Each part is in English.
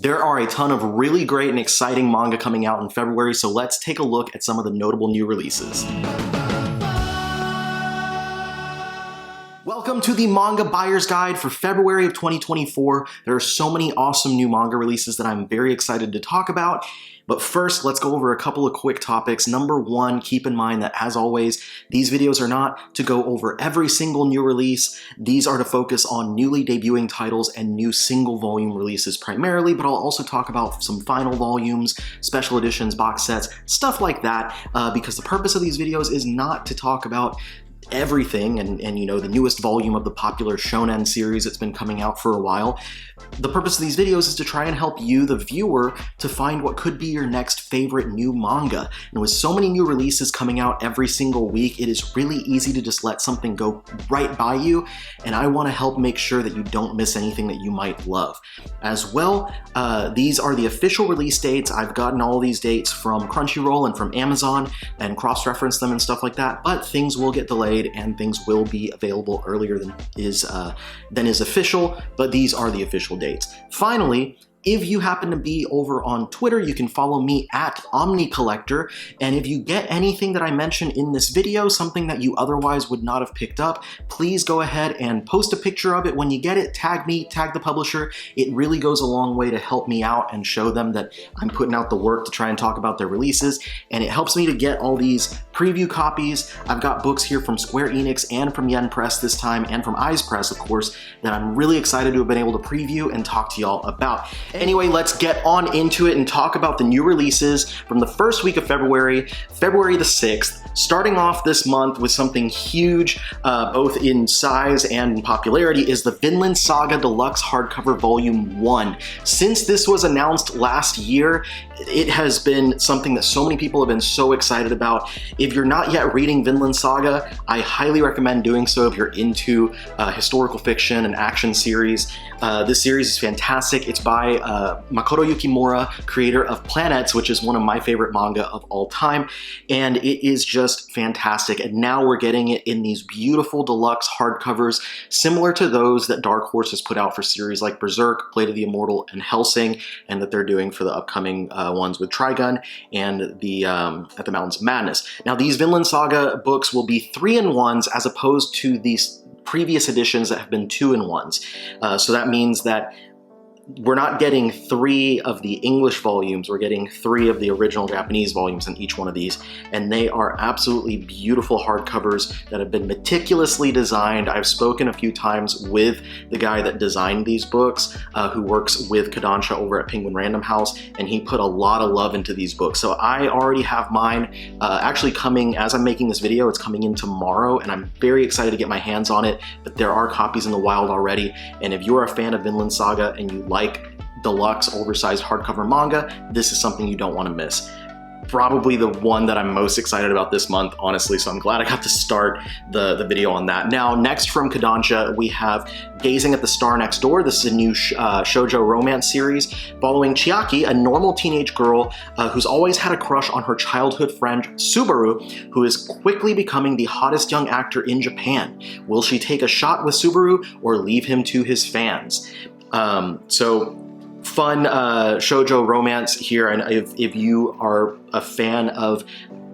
There are a ton of really great and exciting manga coming out in February, so let's take a look at some of the notable new releases. Welcome to the Manga Buyer's Guide for February of 2024. There are so many awesome new manga releases that I'm very excited to talk about. But first, let's go over a couple of quick topics. Number one, keep in mind that, as always, these videos are not to go over every single new release. These are to focus on newly debuting titles and new single volume releases primarily, but I'll also talk about some final volumes, special editions, box sets, stuff like that, because the purpose of these videos is not to talk about everything and you know, the newest volume of the popular shonen series that's been coming out for a while. The purpose of these videos is to try and help you, the viewer, to find what could be your next favorite new manga. And with so many new releases coming out every single week, it is really easy to just let something go right by you, and I want to help make sure that you don't miss anything that you might love. As well, these are the official release dates. I've gotten all these dates from Crunchyroll and from Amazon and cross-referenced them and stuff like that, but things will get delayed and things will be available earlier than is official, but these are the official dates. Finally, if you happen to be over on Twitter, you can follow me at OmniCollector, and if you get anything that I mention in this video, something that you otherwise would not have picked up, please go ahead and post a picture of it. When you get it, tag me, tag the publisher. It really goes a long way to help me out and show them that I'm putting out the work to try and talk about their releases, and it helps me to get all these preview copies. I've got books here from Square Enix and from Yen Press this time, and from Eyes Press, of course, that I'm really excited to have been able to preview and talk to y'all about. Anyway, let's get on into it and talk about the new releases from the first week of February, February the 6th, starting off this month with something huge, both in size and in popularity, is the Vinland Saga Deluxe Hardcover Volume 1. Since this was announced last year, it has been something that so many people have been so excited about. If you're not yet reading Vinland Saga, I highly recommend doing so if you're into historical fiction and action series. This series is fantastic. It's by Makoto Yukimura, creator of Planets, which is one of my favorite manga of all time, and it is just fantastic. And now we're getting it in these beautiful deluxe hardcovers, similar to those that Dark Horse has put out for series like Berserk, Blade of the Immortal, and Hellsing, and that they're doing for the upcoming ones with Trigun and the At the Mountains of Madness. Now, these Vinland Saga books will be 3-in-1s as opposed to these previous editions that have been 2-in-1s. So that means that we're not getting 3 of the English volumes, we're getting 3 of the original Japanese volumes in each one of these, and they are absolutely beautiful hardcovers that have been meticulously designed. I've spoken a few times with the guy that designed these books, who works with Kodansha over at Penguin Random House, and he put a lot of love into these books. So I already have mine actually coming, as I'm making this video, it's coming in tomorrow, and I'm very excited to get my hands on it, but there are copies in the wild already, and if you're a fan of Vinland Saga and you like deluxe oversized hardcover manga, this is something you don't want to miss. Probably the one that I'm most excited about this month, honestly, so I'm glad I got to start the video on that. Now, next from Kodansha, we have Gazing at the Star Next Door. This is a new shoujo romance series following Chiaki, a normal teenage girl who's always had a crush on her childhood friend Subaru, who is quickly becoming the hottest young actor in Japan. Will she take a shot with Subaru or leave him to his fans? So fun shoujo romance here, and if you are a fan of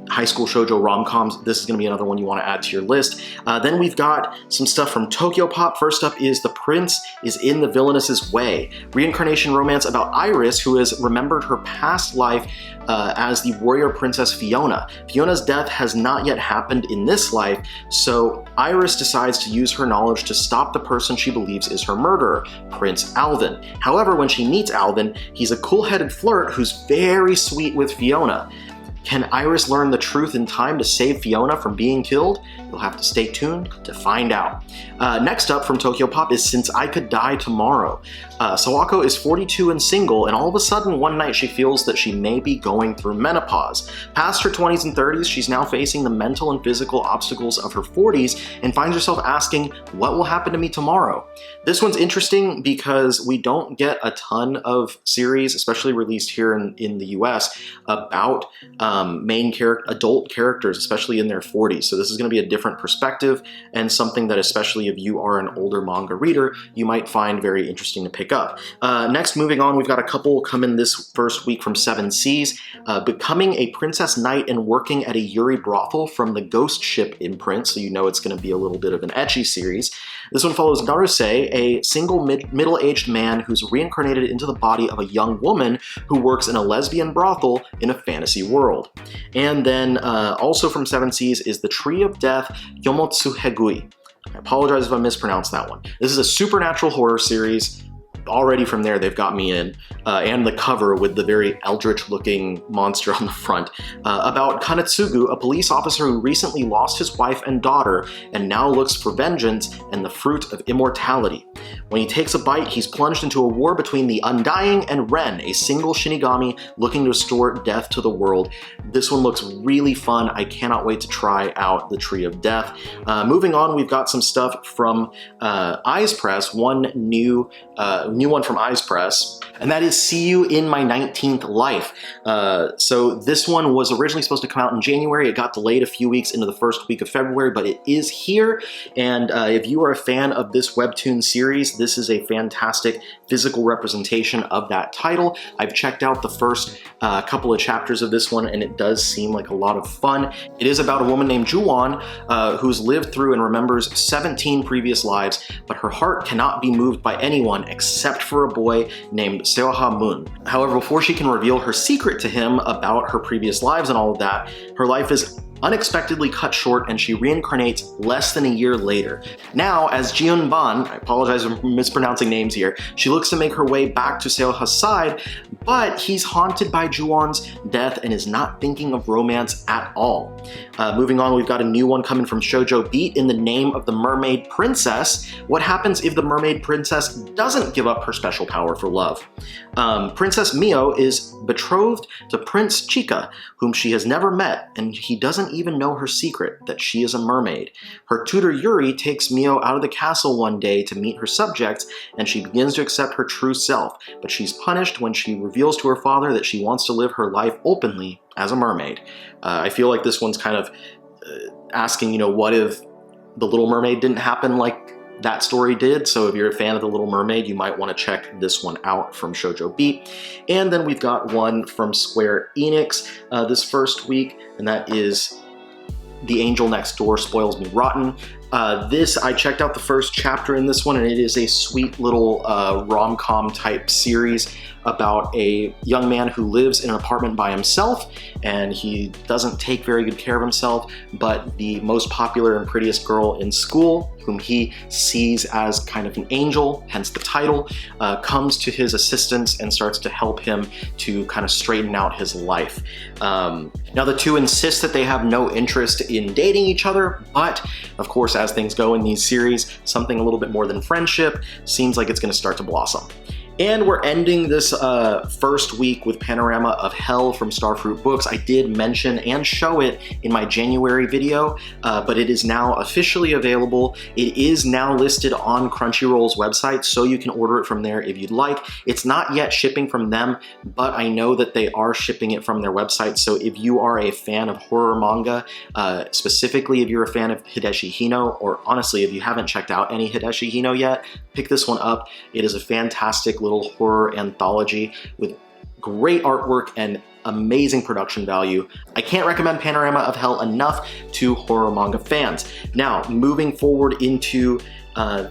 high school shoujo rom-coms, this is going to be another one you want to add to your list. Then we've got some stuff from Tokyo Pop. First up is The Prince is in the Villainess's Way, reincarnation romance about Iris, who has remembered her past life as the warrior princess Fiona. Fiona's death has not yet happened in this life, so Iris decides to use her knowledge to stop the person she believes is her murderer, Prince Alvin. However, when she meets Alvin, he's a cool-headed flirt who's very sweet with Fiona. Can Iris learn the truth in time to save Fiona from being killed? You'll have to stay tuned to find out. Next up from Tokyo Pop is Since I Could Die Tomorrow. Sawako is 42 and single, and all of a sudden one night she feels that she may be going through menopause. Past her 20s and 30s, she's now facing the mental and physical obstacles of her 40s and finds herself asking, what will happen to me tomorrow? This one's interesting because we don't get a ton of series, especially released here in the US, about adult characters, especially in their 40s. So this is going to be a different perspective and something that, especially if you are an older manga reader, you might find very interesting to pick pick up. Next, moving on, we've got a couple coming this first week from Seven Seas. Becoming a Princess Knight and working at a Yuri brothel from the Ghost Ship imprint, so you know it's going to be a little bit of an ecchi series. This one follows Naruse, a single middle-aged man who's reincarnated into the body of a young woman who works in a lesbian brothel in a fantasy world. And then also from Seven Seas is The Tree of Death, Yomotsu Hegui. I apologize if I mispronounced that one. This is a supernatural horror series. Already from there, they've got me in, and the cover with the very eldritch-looking monster on the front, about Kanetsugu, a police officer who recently lost his wife and daughter and now looks for vengeance and the fruit of immortality. When he takes a bite, he's plunged into a war between the Undying and Ren, a single Shinigami looking to restore death to the world. This one looks really fun. I cannot wait to try out The Tree of Death. Moving on, we've got some stuff from Eyes Press, one new one from Eyes Press, and that is See You in My 19th Life. So this one was originally supposed to come out in January. It got delayed a few weeks into the first week of February, but it is here. And if you are a fan of this webtoon series, this is a fantastic physical representation of that title. I've checked out the first couple of chapters of this one, and it does seem like a lot of fun. It is about a woman named Juwon who's lived through and remembers 17 previous lives, but her heart cannot be moved by anyone except for a boy named Seoha Moon. However, before she can reveal her secret to him about her previous lives and all of that, her life is unexpectedly cut short and she reincarnates less than a year later. Now, as Jeon Ban, I apologize for mispronouncing names here, she looks to make her way back to Seoha's side, but he's haunted by Juwon's death and is not thinking of romance at all. Moving on, we've got a new one coming from Shoujo Beat, In the Name of the Mermaid Princess. What happens if the mermaid princess doesn't give up her special power for love? Princess Mio is betrothed to Prince Chika, whom she has never met, and he doesn't even know her secret, that she is a mermaid. Her tutor Yuri takes Mio out of the castle one day to meet her subjects, and she begins to accept her true self, but she's punished when she reveals to her father that she wants to live her life openly as a mermaid. I feel like this one's kind of asking, what if The Little Mermaid didn't happen like that story did? So if you're a fan of The Little Mermaid, you might want to check this one out from Shoujo Beat. And then we've got one from Square Enix this first week, and that is The Angel Next Door Spoils Me Rotten. I checked out the first chapter in this one, and it is a sweet little rom-com type series about a young man who lives in an apartment by himself, and he doesn't take very good care of himself, but the most popular and prettiest girl in school, whom he sees as kind of an angel, hence the title, comes to his assistance and starts to help him to kind of straighten out his life. Now the two insist that they have no interest in dating each other, but of course, as things go in these series, something a little bit more than friendship seems like it's going to start to blossom. And we're ending this first week with Panorama of Hell from Starfruit Books. I did mention and show it in my January video, but it is now officially available. It is now listed on Crunchyroll's website, so you can order it from there if you'd like. It's not yet shipping from them, but I know that they are shipping it from their website, so if you are a fan of horror manga, specifically if you're a fan of Hideshi Hino, or honestly, if you haven't checked out any Hideshi Hino yet, pick this one up. It is a fantastic little horror anthology with great artwork and amazing production value. I can't recommend Panorama of Hell enough to horror manga fans. Now, moving forward into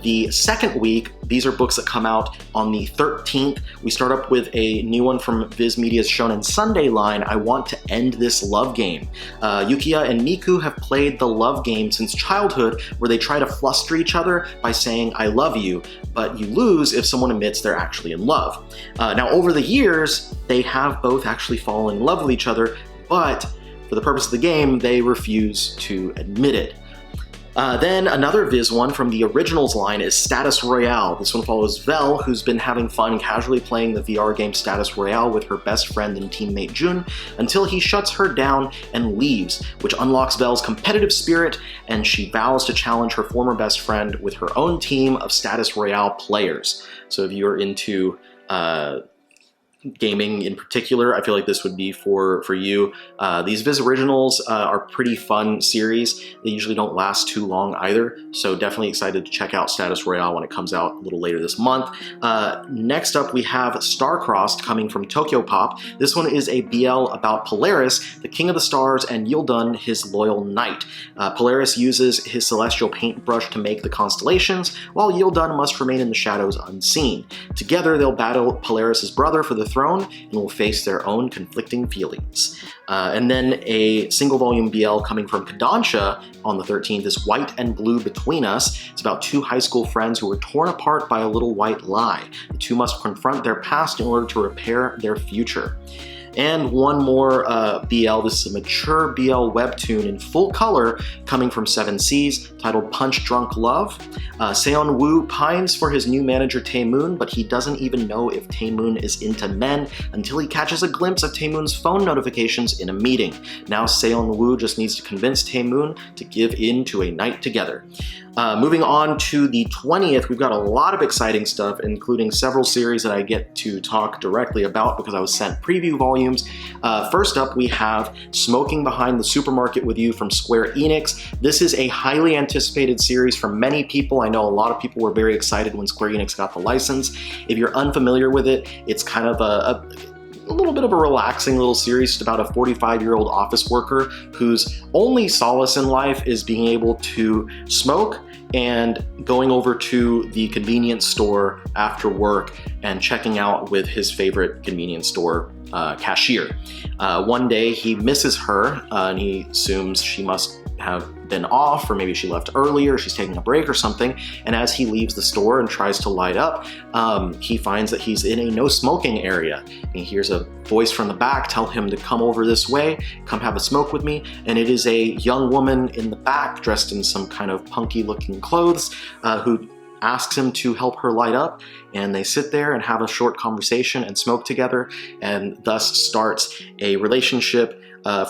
the second week, these are books that come out on the 13th. We start up with a new one from Viz Media's Shonen Sunday line, I Want to End This Love Game. Yukiya and Miku have played the love game since childhood, where they try to fluster each other by saying, I love you, but you lose if someone admits they're actually in love. Now, over the years, they have both actually fallen in love with each other, but for the purpose of the game, they refuse to admit it. Then another Viz one from the Originals line is Status Royale. This one follows Vel, who's been having fun casually playing the VR game Status Royale with her best friend and teammate Jun, until he shuts her down and leaves, which unlocks Vel's competitive spirit, and she vows to challenge her former best friend with her own team of Status Royale players. So if you're into gaming in particular, I feel like this would be for you. These Viz Originals are pretty fun series. They usually don't last too long either, so definitely excited to check out Status Royale when it comes out a little later this month. Next up, we have Starcrossed coming from Tokyo Pop. This one is a BL about Polaris, the king of the stars, and Yildun, his loyal knight. Polaris uses his celestial paintbrush to make the constellations, while Yildun must remain in the shadows unseen. Together, they'll battle Polaris's brother for the throne and will face their own conflicting feelings. And then a single volume BL coming from Kodansha on the 13th is White and Blue Between Us. It's about two high school friends who were torn apart by a little white lie. The two must confront their past in order to repair their future. And one more BL. This is a mature BL webtoon in full color coming from 7 Seas titled Punch Drunk Love. Seon Woo pines for his new manager Taemoon, but he doesn't even know if Taemoon is into men until he catches a glimpse of Taemoon's phone notifications in a meeting. Now Seon Woo just needs to convince Taemoon to give in to a night together. Moving on to the 20th, we've got a lot of exciting stuff, including several series that I get to talk directly about because I was sent preview volumes. First up, we have Smoking Behind the Supermarket with You from Square Enix. This is a highly anticipated series from many people. I know a lot of people were very excited when Square Enix got the license. If you're unfamiliar with it, it's kind of a little bit of a relaxing little series. It's about a 45-year-old office worker whose only solace in life is being able to smoke and going over to the convenience store after work and checking out with his favorite convenience store cashier. One day he misses her and he assumes she must have been off, or maybe she left early, or she's taking a break or something. And as he leaves the store and tries to light up, he finds that he's in a no smoking area. And he hears a voice from the back tell him to come over this way, come have a smoke with me. And it is a young woman in the back dressed in some kind of punky looking clothes who asks him to help her light up, and they sit there and have a short conversation and smoke together, and thus starts a relationship,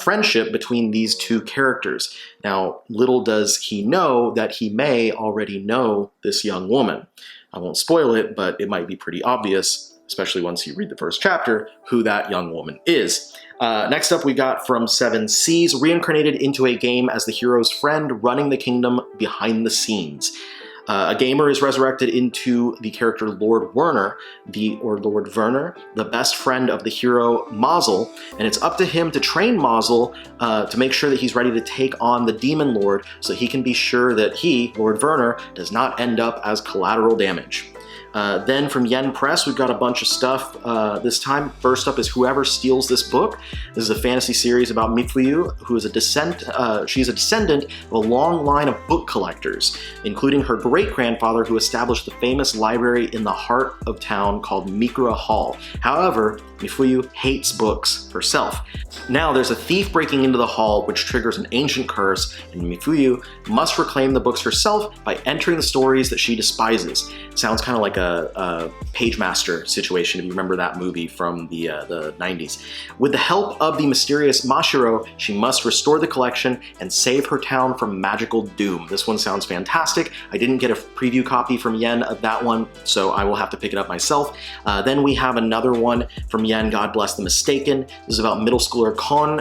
friendship between these two characters. Now, little does he know that he may already know this young woman. I won't spoil it, but it might be pretty obvious, especially once you read the first chapter, who that young woman is. Next up, we got from 7 Seas, reincarnated into a game as the hero's friend running the kingdom behind the scenes. A gamer is resurrected into the character Lord Werner, Lord Werner, the best friend of the hero Mazel, and it's up to him to train Mazel to make sure that he's ready to take on the Demon Lord so he can be sure that he, Lord Werner, does not end up as collateral damage. Then from Yen Press, we've got a bunch of stuff this time. First up is Whoever Steals This Book. This is a fantasy series about Mifuyu, who is she's a descendant of a long line of book collectors, including her great-grandfather who established the famous library in the heart of town called Mikura Hall. However, Mifuyu hates books herself. Now there's a thief breaking into the hall, which triggers an ancient curse, and Mifuyu must reclaim the books herself by entering the stories that she despises. Sounds kind of like a Page Master situation, if you remember that movie from the 90s. With the help of the mysterious Mashiro, she must restore the collection and save her town from magical doom. This one sounds fantastic. I didn't get a preview copy from Yen of that one, so I will have to pick it up myself. Then we have another one from Yen, God Bless the Mistaken. This is about middle schooler Kon,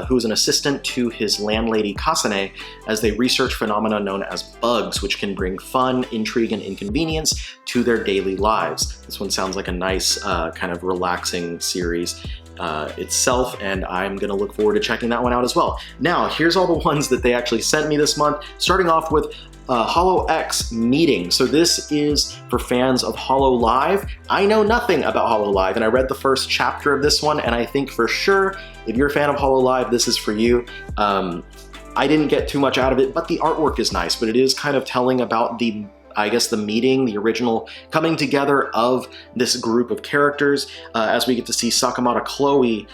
who is an assistant to his landlady Kasane, as they research phenomena known as bugs, which can bring fun, intrigue, and inconvenience to their daily lives. This one sounds like a nice kind of relaxing series itself, and I'm gonna look forward to checking that one out as well. Now, here's all the ones that they actually sent me this month, starting off with Hollow X Meeting. So this is for fans of Hollow Live. I know nothing about Hollow Live, and I read the first chapter of this one, and I think for sure, if you're a fan of Hollow Live, this is for you. I didn't get too much out of it, but the artwork is nice, but it is kind of telling about the meeting, the original coming together of this group of characters, as we get to see Sakamata Chloe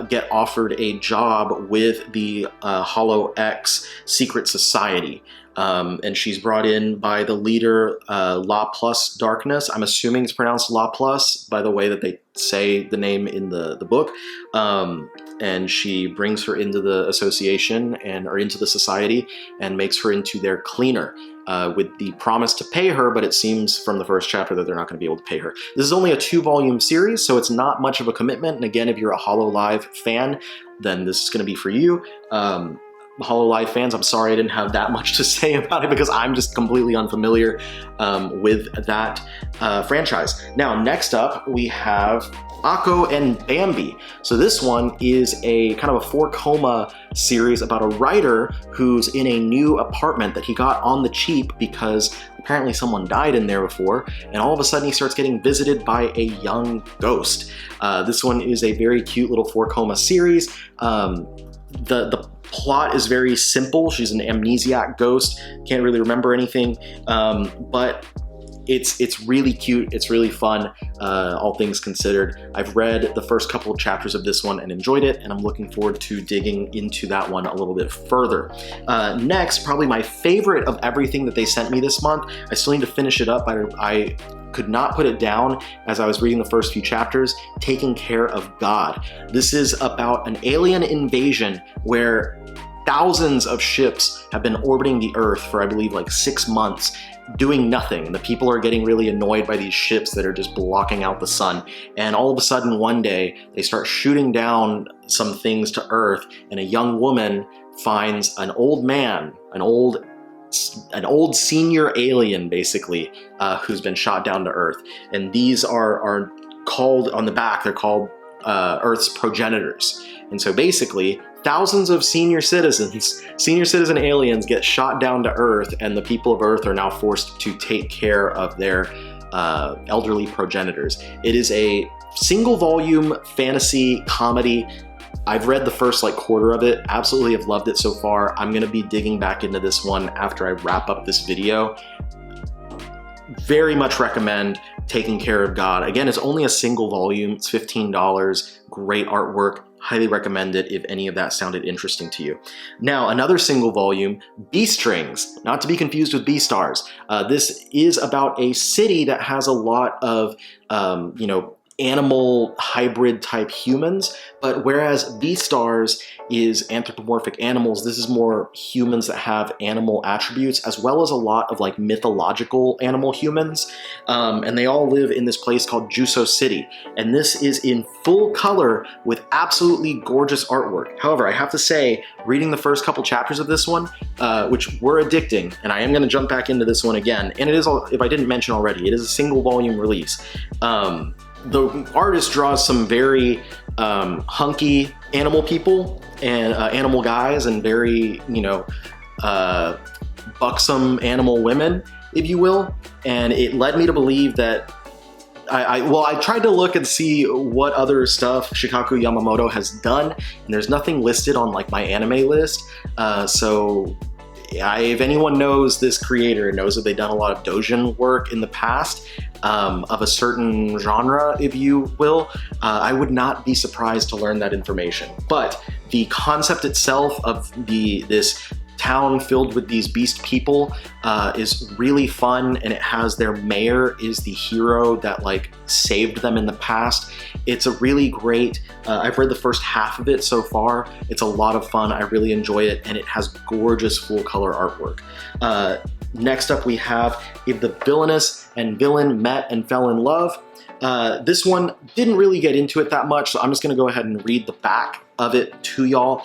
get offered a job with the Hollow X secret society. And she's brought in by the leader, La Plus Darkness. I'm assuming it's pronounced La Plus by the way that they say the name in the book. And she brings her into the association or into the society and makes her into their cleaner. with the promise to pay her, but it seems from the first chapter that they're not going to be able to pay her. This is only a 2-volume series, so it's not much of a commitment. And again, if you're a Hololive fan, then this is going to be for you. Hololive fans, I'm sorry I didn't have that much to say about it because I'm just completely unfamiliar with that franchise. Now, next up, we have Akko and Bambi. So this one is a kind of a 4-coma series about a writer who's in a new apartment that he got on the cheap because apparently someone died in there before, and all of a sudden he starts getting visited by a young ghost. This one is a very cute little 4-coma series. The plot is very simple. She's an amnesiac ghost, can't really remember anything, but it's really cute, it's really fun, all things considered. I've read the first couple of chapters of this one and enjoyed it, and I'm looking forward to digging into that one a little bit further. Next, probably my favorite of everything that they sent me this month. I still need to finish it up. I could not put it down as I was reading the first few chapters, Taking Care of God. This is about an alien invasion where thousands of ships have been orbiting the Earth for, I believe, like 6 months, doing nothing. The people are getting really annoyed by these ships that are just blocking out the sun. And all of a sudden, one day, they start shooting down some things to Earth, and a young woman finds an old man, an old senior alien, basically, who's been shot down to Earth. And these are called, on the back, they're called Earth's progenitors. And so basically, thousands of senior citizen aliens get shot down to Earth, and the people of Earth are now forced to take care of their elderly progenitors. It is a single-volume fantasy comedy. I've read the first quarter of it, absolutely have loved it so far. I'm gonna be digging back into this one after I wrap up this video. Very much recommend Taking Care of God. Again, it's only a single volume, it's $15, great artwork, highly recommend it if any of that sounded interesting to you. Now, another single volume, Beastrings, not to be confused with Beastars. This is about a city that has a lot of, animal hybrid type humans, but whereas Beastars is anthropomorphic animals, this is more humans that have animal attributes, as well as a lot of mythological animal humans, and they all live in this place called Juso City, and this is in full color with absolutely gorgeous artwork. However, I have to say, reading the first couple chapters of this one, which were addicting, and I am going to jump back into this one again, and it is, if I didn't mention already, it is a single volume release. The artist draws some very hunky animal people and animal guys, and very, buxom animal women, if you will. And it led me to believe that I tried to look and see what other stuff Shikaku Yamamoto has done, and there's nothing listed on my anime list. So if anyone knows this creator, knows that they've done a lot of doujin work in the past, of a certain genre, if you will, I would not be surprised to learn that information. But the concept itself of this town filled with these beast people is really fun, and it has their mayor is the hero that saved them in the past. It's a really great, I've read the first half of it so far. It's a lot of fun, I really enjoy it, and it has gorgeous full color artwork. Next up we have If the Villainous and Villain Met and Fell in Love. This one didn't really get into it that much, so I'm just gonna go ahead and read the back of it to y'all.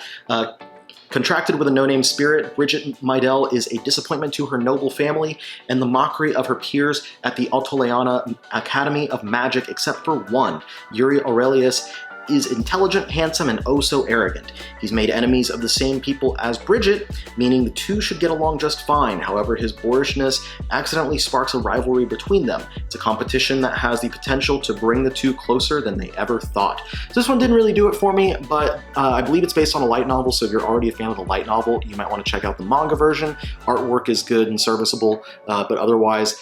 Contracted with a no-name spirit, Bridget Meidel is a disappointment to her noble family and the mockery of her peers at the Autoleana Academy of Magic, except for one. Yuri Aurelius is intelligent, handsome, and oh so arrogant. He's made enemies of the same people as Bridget, meaning the two should get along just fine. However, his boorishness accidentally sparks a rivalry between them. It's a competition that has the potential to bring the two closer than they ever thought. So this one didn't really do it for me, but I believe it's based on a light novel, so if you're already a fan of the light novel, you might want to check out the manga version. Artwork is good and serviceable, but otherwise,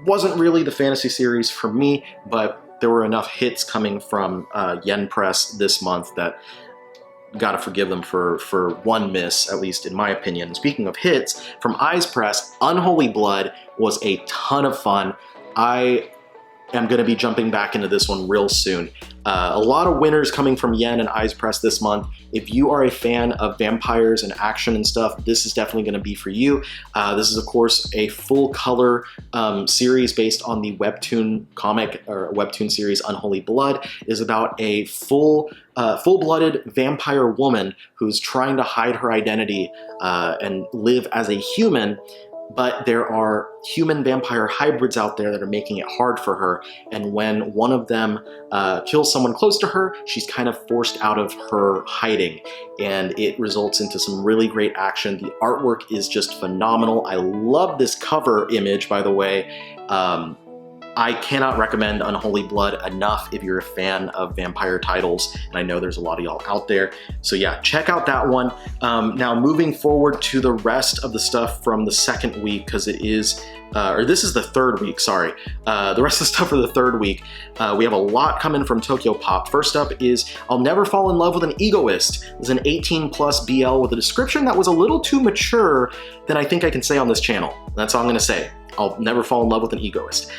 wasn't really the fantasy series for me, but there were enough hits coming from Yen Press this month that gotta forgive them for one miss, at least in my opinion. Speaking of hits, from Eyes Press, Unholy Blood was a ton of fun. I am going to be jumping back into this one real soon. A lot of winners coming from Yen and Eyes Press this month. If you are a fan of vampires and action and stuff, this is definitely going to be for you. This is, of course, a full color series based on the webtoon comic or webtoon series Unholy Blood. It is about a full-blooded vampire woman who's trying to hide her identity and live as a human. But there are human vampire hybrids out there that are making it hard for her. And when one of them kills someone close to her, she's kind of forced out of her hiding. And it results into some really great action. The artwork is just phenomenal. I love this cover image, by the way. I cannot recommend Unholy Blood enough if you're a fan of vampire titles, and I know there's a lot of y'all out there. So yeah, check out that one. Now moving forward to the rest of the stuff from the second week, because it is, or this is the third week, sorry. The rest of the stuff for the third week, we have a lot coming from Tokyo Pop. First up is I'll Never Fall in Love with an Egoist. It's an 18+ BL with a description that was a little too mature than I think I can say on this channel. That's all I'm gonna say. I'll Never Fall in Love with an Egoist.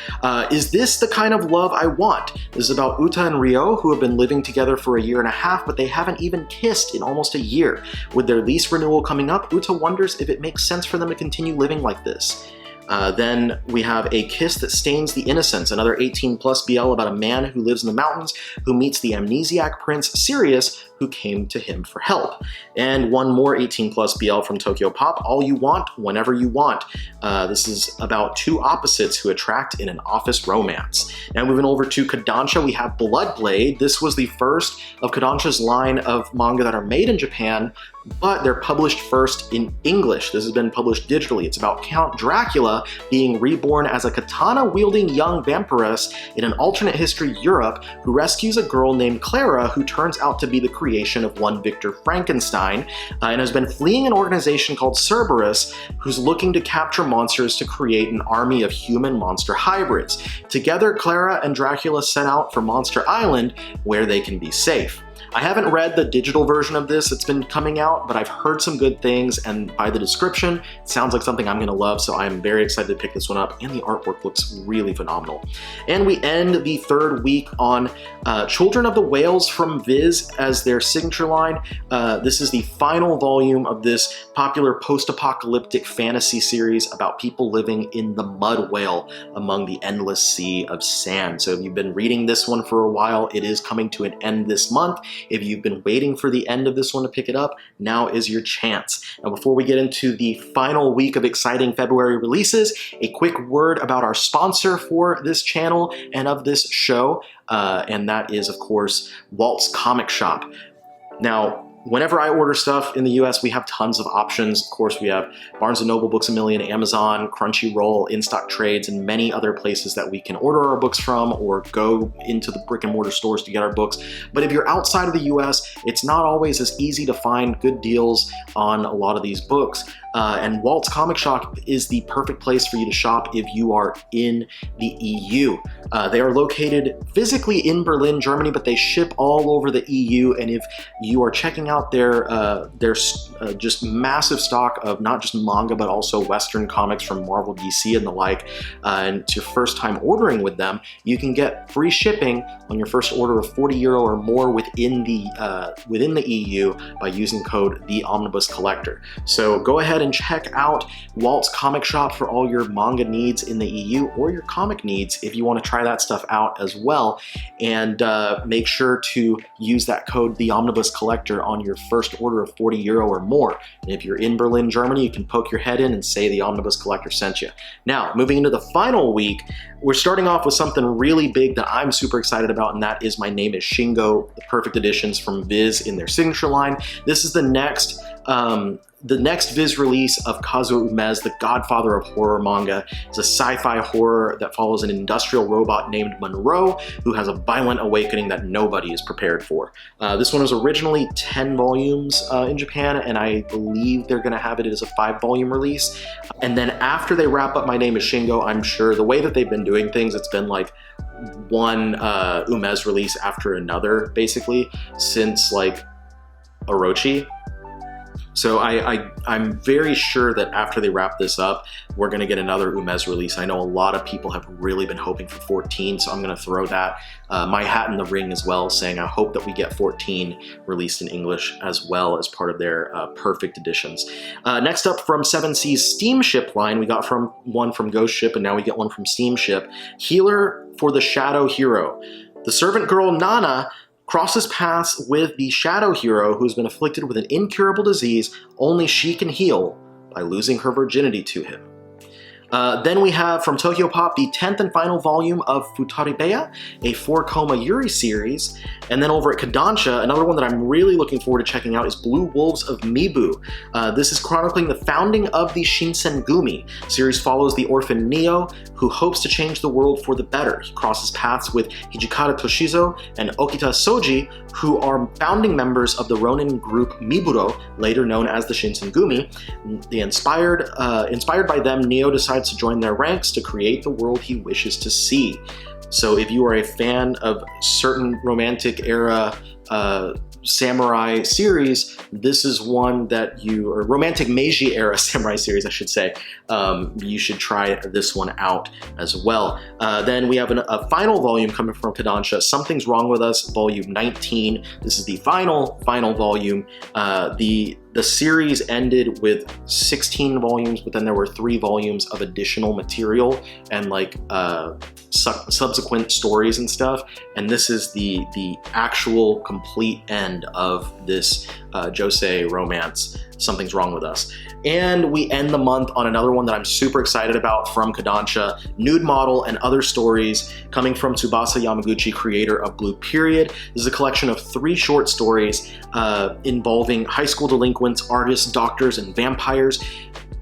Is this the kind of love I want? This is about Uta and Ryo, who have been living together for 1.5 years, but they haven't even kissed in almost a year. With their lease renewal coming up, Uta wonders if it makes sense for them to continue living like this. Then we have A Kiss That Stains the Innocence, another 18+ BL about a man who lives in the mountains who meets the amnesiac prince Sirius, who came to him for help. And one more 18+ BL from Tokyo Pop, All You Want, Whenever You Want. This is about two opposites who attract in an office romance. Now moving over to Kodansha, we have Bloodblade. This was the first of Kodansha's line of manga that are made in Japan, but they're published first in English. This has been published digitally. It's about Count Dracula being reborn as a katana-wielding young vampiress in an alternate history Europe who rescues a girl named Clara who turns out to be the creation of one Victor Frankenstein and has been fleeing an organization called Cerberus who's looking to capture monsters to create an army of human-monster hybrids. Together, Clara and Dracula set out for Monster Island where they can be safe. I haven't read the digital version of this that's been coming out, but I've heard some good things, and by the description, it sounds like something I'm going to love, so I'm very excited to pick this one up, and the artwork looks really phenomenal. And we end the third week on Children of the Whales from Viz as their signature line. This is the final volume of this popular post-apocalyptic fantasy series about people living in the mud whale among the endless sea of sand. So if you've been reading this one for a while, it is coming to an end this month. If you've been waiting for the end of this one to pick it up, now is your chance. Now, before we get into the final week of exciting February releases, a quick word about our sponsor for this channel and of this show, and that is, of course, Walt's Comic Shop. Now, whenever I order stuff in the US, we have tons of options. Of course, we have Barnes & Noble, Books A Million, Amazon, Crunchyroll, In-Stock Trades, and many other places that we can order our books from or go into the brick and mortar stores to get our books. But if you're outside of the US, it's not always as easy to find good deals on a lot of these books. And Walt's Comic Shop is the perfect place for you to shop if you are in the EU. They are located physically in Berlin, Germany, but they ship all over the EU. And if you are checking out their just massive stock of not just manga, but also Western comics from Marvel, DC, and the like, and it's your first time ordering with them, you can get free shipping on your first order of €40 or more within the EU by using code TheOmnibusCollector. So go ahead and check out Walt's Comic Shop for all your manga needs in the EU or your comic needs if you want to try that stuff out as well. And make sure to use that code TheOmnibusCollector on your first order of €40 or more. And if you're in Berlin, Germany, you can poke your head in and say the Omnibus Collector sent you. Now, moving into the final week, we're starting off with something really big that I'm super excited about, and that is My Name is Shingo, the perfect editions from Viz in their signature line. This is the next Viz release of Kazuo Ume's The Godfather of Horror manga. It's a sci-fi horror that follows an industrial robot named Monroe who has a violent awakening that nobody is prepared for. This one was originally 10 volumes in Japan, and I believe they're going to have it as a 5-volume release. And then after they wrap up My Name is Shingo, I'm sure the way that they've been doing things, it's been like one Ume's release after another, basically, since like Orochi. So I'm very sure that after they wrap this up, we're gonna get another Umez release. I know a lot of people have really been hoping for 14, so I'm gonna throw that my hat in the ring as well, saying I hope that we get 14 released in English as well as part of their perfect editions. Next up, from 7C's Steamship line, we got one from Ghost Ship, and now we get one from Steamship. Healer for the Shadow Hero. The servant girl Nana crosses paths with the Shadow Hero, who's been afflicted with an incurable disease only she can heal by losing her virginity to him. Then we have from Tokyo Pop the 10th and final volume of Futaribeya, a 4-coma Yuri series. And then over at Kodansha, another one that I'm really looking forward to checking out is Blue Wolves of Mibu. This is chronicling the founding of the Shinsengumi. Series follows the orphan Neo, who hopes to change the world for the better. He crosses paths with Hijikata Toshizo and Okita Soji, who are founding members of the Ronin group Miburo, later known as the Shinsengumi. Inspired by them, Neo decides to join their ranks to create the world he wishes to see. So if you are a fan of certain romantic era samurai series, this is one that or romantic Meiji era samurai series, I should say, you should try this one out as well. Then we have a final volume coming from Kodansha, Something's Wrong With Us, volume 19. This is the final volume. The series ended with 16 volumes, but then there were 3 volumes of additional material and like subsequent stories and stuff. And this is the actual complete end of this josei romance, Something's Wrong With Us. And we end the month on another one that I'm super excited about from Kodansha, Nude Model and Other Stories, coming from Tsubasa Yamaguchi, creator of Blue Period. This is a collection of 3 short stories involving high school delinquents, artists, doctors, and vampires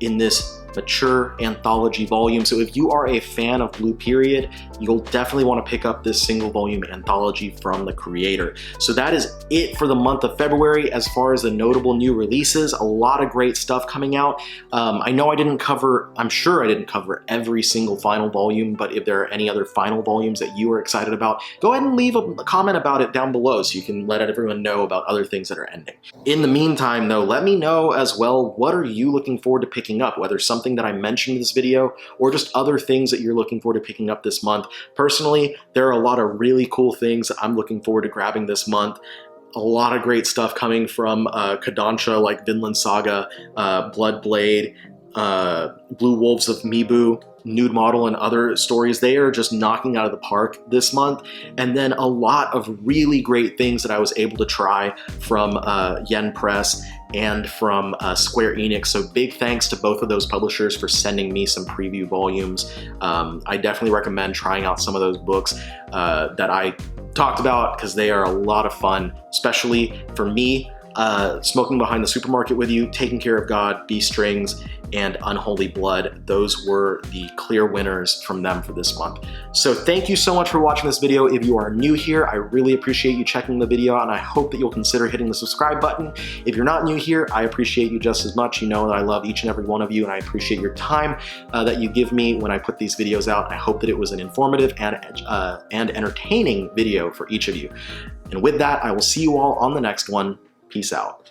in this mature anthology volume. So if you are a fan of Blue Period, you'll definitely want to pick up this single volume anthology from the creator. So that is it for the month of February as far as the notable new releases. A lot of great stuff coming out. I know I'm sure I didn't cover every single final volume, but if there are any other final volumes that you are excited about, go ahead and leave a comment about it down below so you can let everyone know about other things that are ending. In the meantime though, let me know as well, what are you looking forward to picking up, whether something that I mentioned in this video or just other things that you're looking forward to picking up this month. Personally, there are a lot of really cool things that I'm looking forward to grabbing this month. A lot of great stuff coming from Kodansha, like Vinland Saga, Blood Blade, Blue Wolves of Mibu, Nude Model, and Other Stories. They are just knocking out of the park this month. And then a lot of really great things that I was able to try from Yen Press and from Square Enix. So big thanks to both of those publishers for sending me some preview volumes. I definitely recommend trying out some of those books that I talked about, because they are a lot of fun, especially for me. Smoking Behind the Supermarket with You, Taking Care of God, Bee Strings, and Unholy Blood. Those were the clear winners from them for this month. So thank you so much for watching this video. If you are new here, I really appreciate you checking the video, and I hope that you'll consider hitting the subscribe button. If you're not new here, I appreciate you just as much. You know that I love each and every one of you, and I appreciate your time that you give me when I put these videos out. I hope that it was an informative and entertaining video for each of you. And with that, I will see you all on the next one. Peace out.